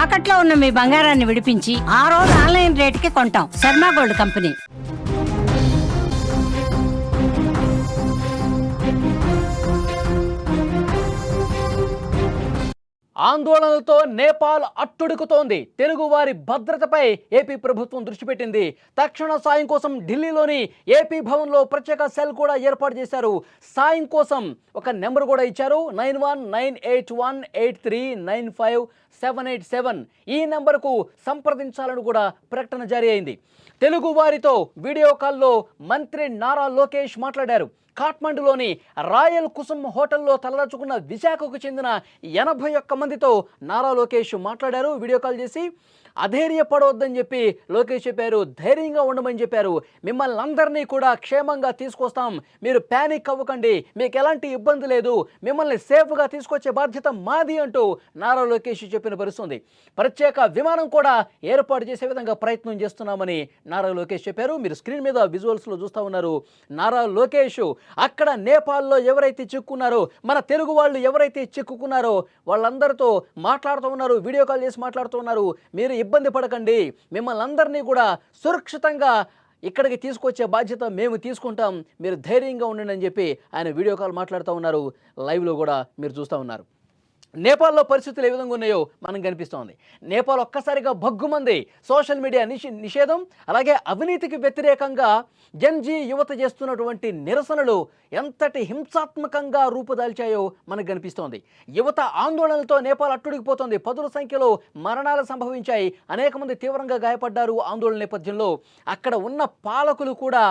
తాకట్లో ఉన్న మీ బంగారాన్ని విడిపించి ఆ రోజు ఆన్లైన్ రేటుకి కొంటాం. Sharma gold company. ఆందోళనలతో నేపాల్ అట్టుడుకుతోంది. తెలుగువారి భద్రతపై ఏపీ ప్రభుత్వం దృష్టి పెట్టింది. తక్షణ సాయం కోసం ఢిల్లీలోని ఏపీ భవన్లో ప్రత్యేక సెల్ కూడా ఏర్పాటు చేశారు. సాయం కోసం ఒక నెంబర్ కూడా ఇచ్చారు. 919818395787. ఈ నెంబర్కు సంప్రదించాలని కూడా ప్రకటన జారీ అయింది. తెలుగు వారితో వీడియో కాల్లో మంత్రి నారా లోకేష్ మాట్లాడారు. కాఠ్మండులోని రాయల్ కుసుమ్ హోటల్లో తలదాచుకున్న విశాఖకు చెందిన 81 మందితో నారా లోకేష్ మాట్లాడారు. వీడియో కాల్ చేసి అధైర్యపడవద్దని చెప్పి లోకేష్ చెప్పారు. ధైర్యంగా ఉండమని చెప్పారు. మిమ్మల్ని అందరినీ కూడా క్షేమంగా తీసుకొస్తాం, మీరు ప్యానిక్ అవ్వకండి, మీకు ఎలాంటి ఇబ్బంది లేదు, మిమ్మల్ని సేఫ్గా తీసుకొచ్చే బాధ్యత మాది అంటూ నారా లోకేష్ చెప్పిన పరిస్థితుంది. ప్రత్యేక విమానం కూడా ఏర్పాటు చేసే విధంగా ప్రయత్నం చేస్తున్నామని నారా లోకేష్ చెప్పారు. మీరు స్క్రీన్ మీద విజువల్స్లో చూస్తూ ఉన్నారు. నారా లోకేష్ అక్కడ నేపాల్లో ఎవరైతే చిక్కున్నారో, మన తెలుగు వాళ్ళు ఎవరైతే చిక్కుకున్నారో వాళ్ళందరితో మాట్లాడుతూ ఉన్నారు. వీడియో కాల్ చేసి మాట్లాడుతూ ఉన్నారు. మీరు ఇబ్బంది పడకండి, మిమ్మల్ని అందరినీ కూడా సురక్షితంగా ఇక్కడికి తీసుకొచ్చే బాధ్యత మేము తీసుకుంటాం, మీరు ధైర్యంగా ఉండండి అని చెప్పి ఆయన వీడియో కాల్ మాట్లాడుతూ ఉన్నారు. లైవ్లో కూడా మీరు చూస్తూ ఉన్నారు. నేపాల్లో పరిస్థితులు ఏ విధంగా ఉన్నాయో మనకు కనిపిస్తోంది. నేపాల్ ఒక్కసారిగా భగ్గుమంది. సోషల్ మీడియా నిషేధం, అలాగే అవినీతికి వ్యతిరేకంగా జన్జీ యువత చేస్తున్నటువంటి నిరసనలు ఎంతటి హింసాత్మకంగా రూపుదాల్చాయో మనకు కనిపిస్తోంది. యువత ఆందోళనలతో నేపాల్ అట్టుడికిపోతుంది. పదుల సంఖ్యలో మరణాలు సంభవించాయి. అనేక మంది తీవ్రంగా గాయపడ్డారు ఆందోళన నేపథ్యంలో. అక్కడ ఉన్న పాలకులు కూడా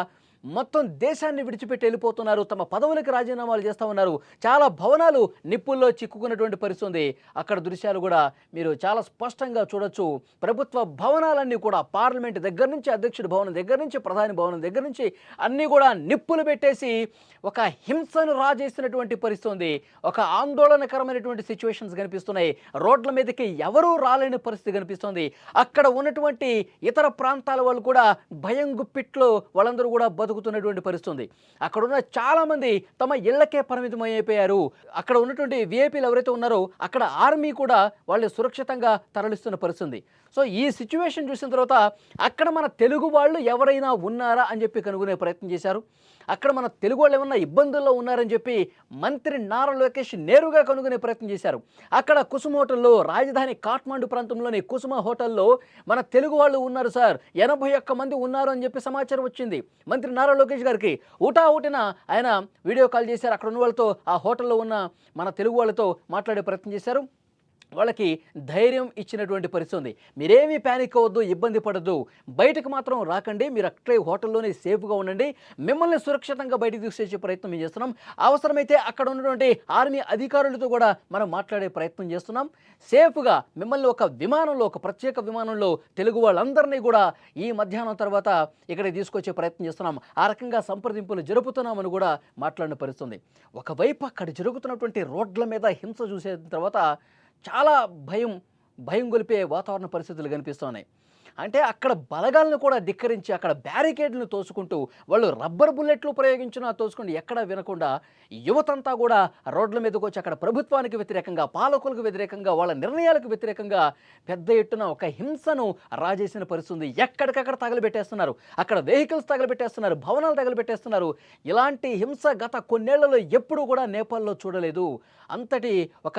మొత్తం దేశాన్ని విడిచిపెట్టి వెళ్ళిపోతున్నారు. తమ పదవులకు రాజీనామాలు చేస్తూ ఉన్నారు. చాలా భవనాలు నిప్పుల్లో చిక్కుకున్నటువంటి పరిస్థితి ఉంది. అక్కడ దృశ్యాలు కూడా మీరు చాలా స్పష్టంగా చూడొచ్చు. ప్రభుత్వ భవనాలన్నీ కూడా పార్లమెంట్ దగ్గర నుంచి, అధ్యక్షుడి భవనం దగ్గర నుంచి, ప్రధాని భవనం దగ్గర నుంచి అన్నీ కూడా నిప్పులు పెట్టేసి ఒక హింసను రాజేసినటువంటి పరిస్థితి ఉంది. ఒక ఆందోళనకరమైనటువంటి సిచ్యువేషన్స్ కనిపిస్తున్నాయి. రోడ్ల మీదకి ఎవరూ రాలేని పరిస్థితి కనిపిస్తుంది. అక్కడ ఉన్నటువంటి ఇతర ప్రాంతాల వాళ్ళు కూడా భయం గుప్పిట్లో వాళ్ళందరూ కూడా బతుకుతున్నటువంటి పరిస్థితి. అక్కడ ఉన్న చాలా మంది తమ ఇళ్లకే పరిమితం అయిపోయారు. అక్కడ ఉన్నటువంటి విఐపీలు ఎవరైతే ఉన్నారో అక్కడ ఆర్మీ కూడా వాళ్ళు సురక్షితంగా తరలిస్తున్న పరిస్థితి. సో ఈ సిచ్యువేషన్ చూసిన తర్వాత అక్కడ మన తెలుగు వాళ్ళు ఎవరైనా ఉన్నారా అని చెప్పి కనుగొనే ప్రయత్నం చేశారు. అక్కడ మన తెలుగు వాళ్ళు ఏమన్నా ఇబ్బందుల్లో ఉన్నారని చెప్పి మంత్రి నారా లోకేష్ నేరుగా కనుగొనే ప్రయత్నం చేశారు. అక్కడ కుసుమ హోటల్లో, రాజధాని కాఠ్మండు ప్రాంతంలోని కుసుమ హోటల్లో మన తెలుగు వాళ్ళు ఉన్నారు సార్, 81 మంది ఉన్నారు అని చెప్పి సమాచారం వచ్చింది మంత్రి నారా లోకేష్ గారికి. ఊటాహుటిన ఆయన వీడియో కాల్ చేశారు. అక్కడ ఉన్న వాళ్ళతో, ఆ హోటల్లో ఉన్న మన తెలుగు వాళ్ళతో మాట్లాడే ప్రయత్నం చేశారు. వాళ్ళకి ధైర్యం ఇచ్చినటువంటి పరిస్థితి ఉంది. మీరేమీ ప్యానిక్ అవ్వద్దు, ఇబ్బంది పడద్దు, బయటకు మాత్రం రాకండి, మీరు అక్కడే హోటల్లోనే సేఫ్గా ఉండండి, మిమ్మల్ని సురక్షితంగా బయటకు తీసుకొచ్చే ప్రయత్నం మేము చేస్తున్నాం. అవసరమైతే అక్కడ ఉన్నటువంటి ఆర్మీ అధికారులతో కూడా మనం మాట్లాడే ప్రయత్నం చేస్తున్నాం. సేఫ్గా మిమ్మల్ని ఒక విమానంలో, ఒక ప్రత్యేక విమానంలో తెలుగు వాళ్ళందరినీ కూడా ఈ మధ్యాహ్నం తర్వాత ఇక్కడికి తీసుకొచ్చే ప్రయత్నం చేస్తున్నాం. ఆ రకంగా సంప్రదింపులు జరుపుతున్నామని కూడా మాట్లాడిన పరిస్థితి. ఒకవైపు అక్కడ జరుగుతున్నటువంటి రోడ్ల మీద హింస చూసే తర్వాత చాలా భయం గొలిపే వాతావరణ పరిస్థితులు కనిపిస్తున్నాయి. అంటే అక్కడ బలగాలను కూడా ధిక్కరించి అక్కడ బ్యారికేడ్లను తోసుకుంటూ, వాళ్ళు రబ్బర్ బుల్లెట్లు ప్రయోగించినా తోసుకుంటూ ఎక్కడా వినకుండా యువతంతా కూడా రోడ్ల మీదకి వచ్చి అక్కడ ప్రభుత్వానికి వ్యతిరేకంగా, పాలకులకు వ్యతిరేకంగా, వాళ్ళ నిర్ణయాలకు వ్యతిరేకంగా పెద్ద ఎత్తున ఒక హింసను రాజేసిన పరిస్థితి. ఎక్కడికక్కడ తగలబెట్టేస్తున్నారు. అక్కడ వెహికల్స్ తగలబెట్టేస్తున్నారు, భవనాలు తగలబెట్టేస్తున్నారు. ఇలాంటి హింస గత కొన్నేళ్లలో ఎప్పుడూ కూడా నేపాల్లో చూడలేదు. అంతటి ఒక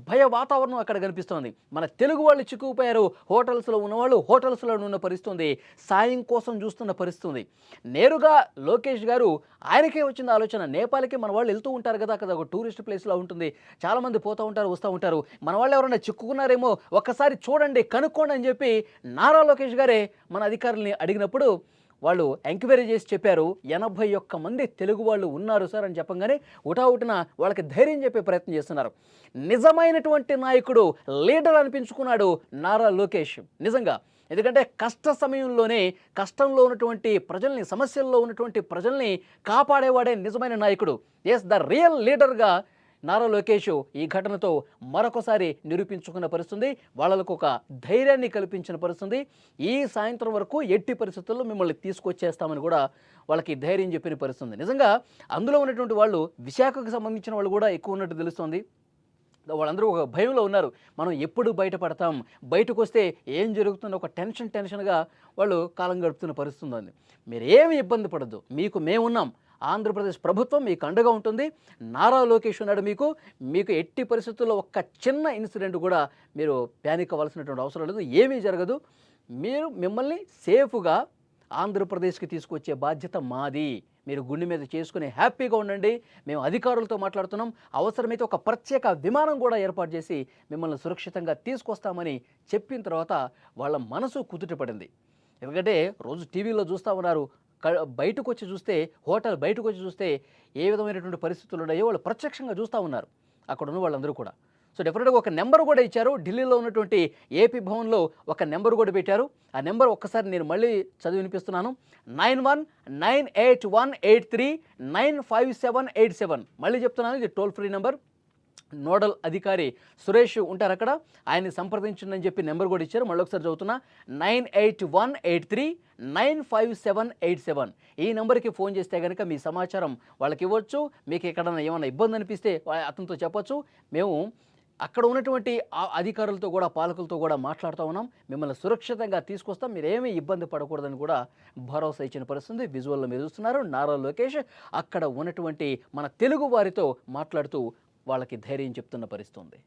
భయ వాతావరణం అక్కడ కనిపిస్తోంది. మన తెలుగు వాళ్ళు చిక్కుకుపోయారు. హోటల్స్లో ఉన్నవాళ్ళు హోటల్స్లో ఉన్న పరిస్థితి, సాయం కోసం చూస్తున్న పరిస్థితి. నేరుగా లోకేష్ గారు ఆయనకే వచ్చిన ఆలోచన. నేపాల్కి మన వాళ్ళు వెళ్తూ ఉంటారు కదా, అక్కడ ఒక టూరిస్ట్ ప్లేస్లో ఉంటుంది, చాలామంది పోతూ ఉంటారు, వస్తూ ఉంటారు, మన వాళ్ళు ఎవరైనా చిక్కుకున్నారేమో ఒక్కసారి చూడండి, కనుక్కోండి అని చెప్పి నారా లోకేష్ గారే మన అధికారుల్ని అడిగినప్పుడు వాళ్ళు ఎంక్వైరీ చేసి చెప్పారు 81 మంది తెలుగు వాళ్ళు ఉన్నారు సార్ అని చెప్పగానే ఉటావుటిన వాళ్ళకి ధైర్యం చెప్పే ప్రయత్నం చేస్తున్నారు. నిజమైనటువంటి నాయకుడు, లీడర్ అనిపించుకున్నాడు నారా లోకేష్ నిజంగా. ఎందుకంటే కష్ట సమయంలోనే కష్టంలో ఉన్నటువంటి ప్రజల్ని, సమస్యల్లో ఉన్నటువంటి ప్రజల్ని కాపాడేవాడే నిజమైన నాయకుడు. ఎస్, ద రియల్ లీడర్గా నారా లోకేష్ ఈ ఘటనతో మరొకసారి నిరూపించుకున్న పరిస్థితి. వాళ్ళకు ఒక ధైర్యాన్ని కల్పించిన పరిస్థితి. ఈ సాయంత్రం వరకు ఎట్టి పరిస్థితుల్లో మిమ్మల్ని తీసుకొచ్చేస్తామని కూడా వాళ్ళకి ధైర్యం చెప్పిన పరిస్థితి. నిజంగా అందులో ఉన్నటువంటి వాళ్ళు విశాఖకు సంబంధించిన వాళ్ళు కూడా ఎక్కువ ఉన్నట్టు తెలుస్తోంది. వాళ్ళందరూ ఒక భయంలో ఉన్నారు. మనం ఎప్పుడు బయటపడతాం, బయటకు వస్తే ఏం జరుగుతుందో ఒక టెన్షన్గా వాళ్ళు కాలం గడుపుతున్న పరిస్థితి ఉంది. మీరేమి ఇబ్బంది పడద్దు, మీకు మేమున్నాం. ఆంధ్రప్రదేశ్ ప్రభుత్వం మీకు అండగా ఉంటుంది. నారా లోకేష్ ఉన్నాడు మీకు ఎట్టి పరిస్థితుల్లో ఒక్క చిన్న ఇన్సిడెంట్ కూడా మీరు ప్యానిక్ అవ్వాల్సినటువంటి అవసరం లేదు. ఏమీ జరగదు. మిమ్మల్ని సేఫ్గా ఆంధ్రప్రదేశ్కి తీసుకొచ్చే బాధ్యత మాది. మీరు గుండె మీద చేసుకుని హ్యాపీగా ఉండండి. మేము అధికారులతో మాట్లాడుతున్నాం. అవసరమైతే ఒక ప్రత్యేక విమానం కూడా ఏర్పాటు చేసి మిమ్మల్ని సురక్షితంగా తీసుకొస్తామని చెప్పిన తర్వాత వాళ్ళ మనసు కుదుటపడింది. ఎందుకంటే రోజు టీవీలో చూస్తూ ఉన్నారు, బయటకు వచ్చి చూస్తే, హోటల్ బయటకు వచ్చి చూస్తే ఏ విధమైనటువంటి పరిస్థితులు ఉన్నాయో వాళ్ళు ప్రత్యక్షంగా చూస్తూ ఉన్నారు అక్కడ ఉన్న వాళ్ళందరూ కూడా. సో డెఫినెట్గా ఒక నెంబర్ కూడా ఇచ్చారు. ఢిల్లీలో ఉన్నటువంటి ఏపీ భవన్లో ఒక నెంబర్ కూడా పెట్టారు. ఆ నెంబర్ ఒక్కసారి నేను మళ్ళీ చదివి వినిపిస్తున్నాను. 9198839577. మళ్ళీ చెప్తున్నాను, ఇది టోల్ ఫ్రీ నెంబర్. నోడల్ అధికారి సురేష్ ఉంటారు అక్కడ, ఆయన్ని సంప్రదించండి చెప్పి నెంబర్ కూడా ఇచ్చారు. మళ్ళీ ఒకసారి చదువుతున్నా, 9818385787. ఈ నెంబర్కి ఫోన్ చేస్తే కనుక మీ సమాచారం వాళ్ళకి ఇవ్వచ్చు. మీకు ఎక్కడన్నా ఏమైనా ఇబ్బంది అనిపిస్తే అతనితో చెప్పొచ్చు. మేము అక్కడ ఉన్నటువంటి అధికారులతో కూడా, పాలకులతో కూడా మాట్లాడుతూ ఉన్నాం. మిమ్మల్ని సురక్షితంగా తీసుకొస్తాం, మీరేమీ ఇబ్బంది పడకూడదని కూడా భరోసా ఇచ్చిన పరిస్థితి. విజువల్లో మీరు చూస్తున్నారు, నారా లోకేష్ అక్కడ ఉన్నటువంటి మన తెలుగు వారితో మాట్లాడుతూ వాళ్ళకి ధైర్యం చెప్తున్న పరిస్థితి ఉంది.